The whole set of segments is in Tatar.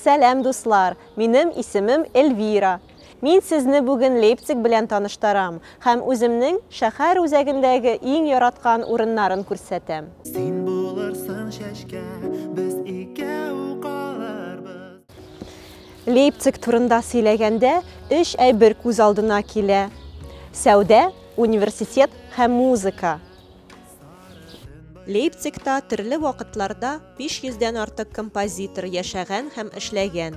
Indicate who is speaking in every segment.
Speaker 1: Сәлам дуслар, минем исемем Эльвира. Мин сезне бүген Лейпциг белән таныштырам һәм үземнең шәһәр үзәгендәге иң яраткан урыннарын күрсәтәм.
Speaker 2: Син булырсың чәчкә, без икәү калырбыз.
Speaker 1: Лейпциг турында сөйләгәндә, өч әйбер күз алдына килә. Сәүдә, университет һәм музыка. Лейпцигта төрле вакытларда 500-дән артык композитор яшәгән һәм эшләгән.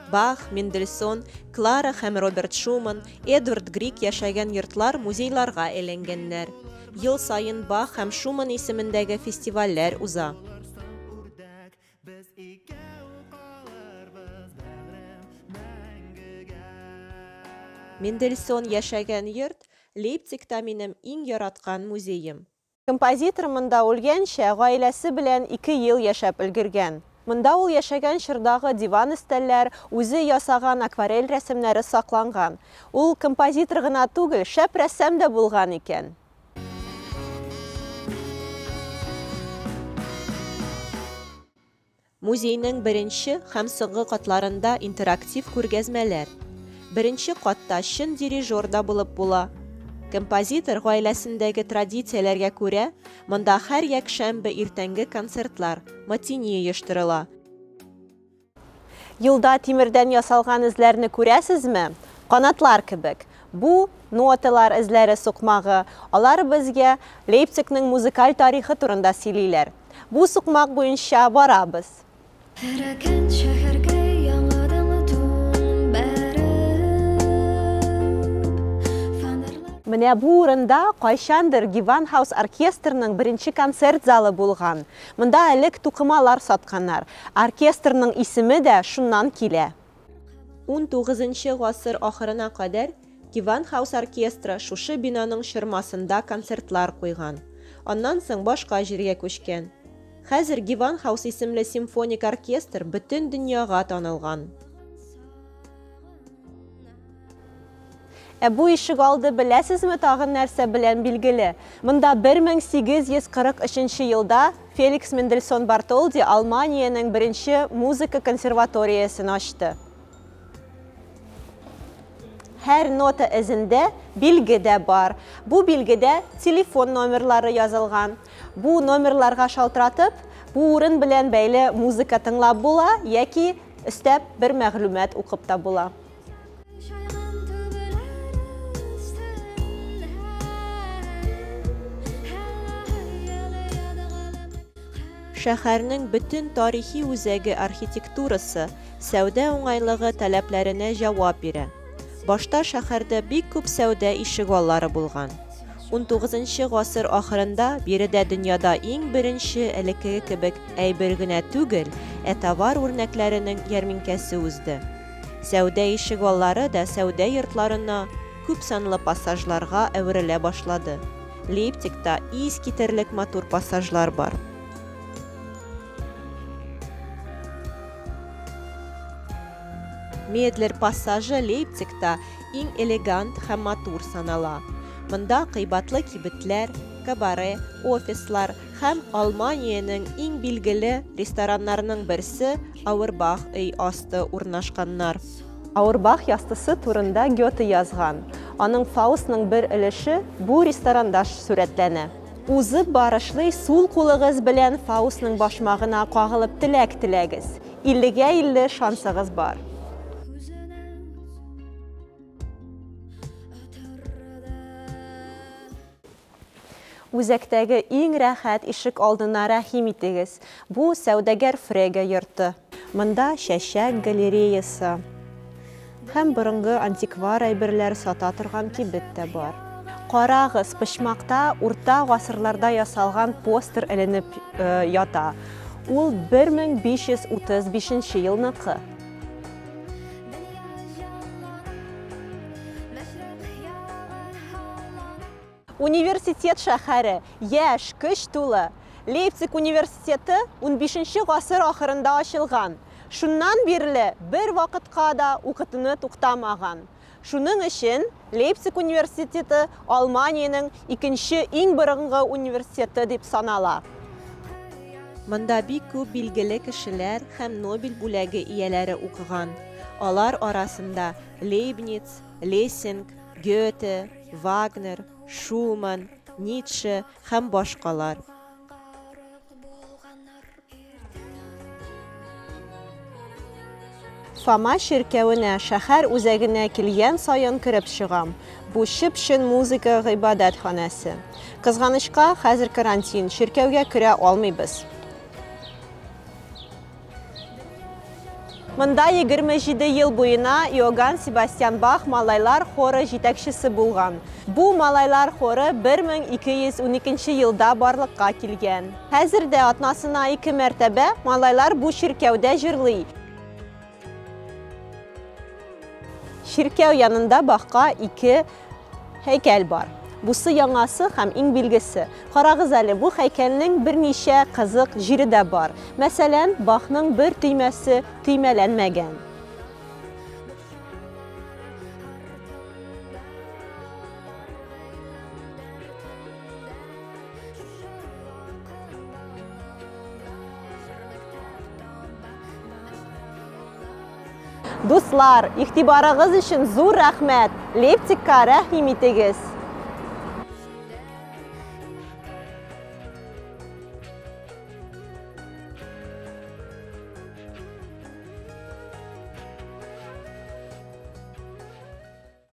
Speaker 1: Бах, Мендельсон, Клара һәм Роберт Шуман, Эдвард Грик яшәгән йортлар музейларга әйләнгәннәр. Ел сайын Бах һәм Шуман исемендәге фестивальләр уза. Мендельсон яшәгән йорт Лейпцигта минем иң яраткан музеем. Композитор монда үлгәнчә гаиләсе белән 2 ел яшәп өлгергән. Монда ул яшәгән чордагы диван өстәлләр, үзе ясаган акварель рәсемнәре сакланган. Ул композитор гына түгел, шәп рәссам да булган икән. Музейның беренче һәм соңгы катларында интерактив күргәзмәләр. Беренче катта чын дирижер да булып була. Композитор гаиләсендәге традицияләргә күрә, монда һәр якшәмбе иртәнге концертлар, матини оештырыла. Юлда тимердән ясалган эзләрне күрәсезме? Канатлар кебек. Бу ноталар эзләре сукмагы. Алар безгә Лейпцигның музыкаль тарихы турында сөйлиләр. Бу сукмак буенча барабыз. Менә бу урында кайчандыр Gewandhaus оркестрының беренче концерт залы булган. Монда элек тукымалар сатканнар. Оркестрның исеме дә шуннан килә. 19-нчы гасыр ахырына кадәр Gewandhaus оркестры шушы бинаның чырмасында концертлар куйган. Аннан соң башка җиргә күчкән. Хәзер Gewandhaus исемле симфоник оркестр бөтен дөньяга танылган. Бу ишек алды беләсезме тагын нәрсә белән билгеле? Монда 1843 елда Феликс Мендельсон Бартолди Алманиянең беренче музыка консерваториясын ачты. Һәр нота эзендә билге дә бар. Бу билгедә телефон номерлары язылган. Бу номерларга шалтыратып, бу урын белән бәйле музыка тыңлап була яки өстәп бер мәгълүмат укып та була. Шәһәрнең бөтен тарихи үзәге архитектурасы сәүдә уңайлыгы таләпләренә җавап бирә. Башта шәһәрдә бик күп сәүдә ишегаллары булган. 19-нчы гасыр ахырында биредә дөньяда иң беренче элекке кебек әйбер генә түгел, товар үрнәкләренең ярминкәсе узды. Сәүдә ишегаллары да сәүдә йортларына күп санлы пассажларга әверелә башлады. Лейпцигта искитерлек матур пассажлар бар. Медлер пассажы Лейпцигта иң элегант һәм матур санала. Монда кыйбатлы кибетләр, кабаре, офислар һәм Алманиянең иң билгеле рестораннарының берсе Ауэрбах өй асты урнашканнар. Ауэрбах ястысы турында Гёте язган. Аның Фаустның бер өлеше бу ресторанда сурәтләнә. Узып барышлый сул кулыгыз белән Фаустның башмагына кагылып теләк теләгез. 50-гә 50 шансыгыз бар. Үзәктәге иң рәхәт ишек алдына рәхим итегез. Бу сәүдәгәр Фрега йорты. Монда чәчәк галереясы һәм борынгы антиквар әйберләр сата торган кибет тә бар. Карагыз, почмакта урта гасырларда ясалган постер эленеп ята. Ул 1535 елныкы. Университет шәһәре, яшь, көч тулы. Лейпциг университеты 15-нче гасыр ахырында ачылган. Шуннан бирле бер вакытка да укытуны туктамаган. Шуның өчен Лейпциг университеты Алманиянең икенче иң борынгы университеты дип санала. Монда бик күп билгеле кешеләр һәм Нобель бүләге ияләре укыган. Алар арасында Лейбниц, Лессинг, Гёте, Вагнер, Шуман, Ницше һәм башкалар. Фома ширкәвенә шәһәр үзәгенә килгән саен кереп чыгам. Бу чып-чын музыка гыйбадәтханәсе. Кызганычка, хәзер карантин, ширкәүгә керә алмыйбыз. Монда 27 ел буена Иоганн Себастьян Бах малайлар хоры җитәкчесе булган. Бу малайлар хоры 1212 елда барлыкка килгән. Хәзердә атнасына 2 мәртәбә малайлар бу ширкәүдә җырлый. Ширкәү янында Бахка 2 һәйкәл бар. Бусы яңасы һәм иң билгесе. Карагыз әле, бу һәйкәлнең берничә кызык җире дә бар. Мәсәлән, Бахның бер төймәсе төймәләнмәгән. Дуслар, игътибарыгыз өчен зур рәхмәт. Лейпцигка рәхим итегез.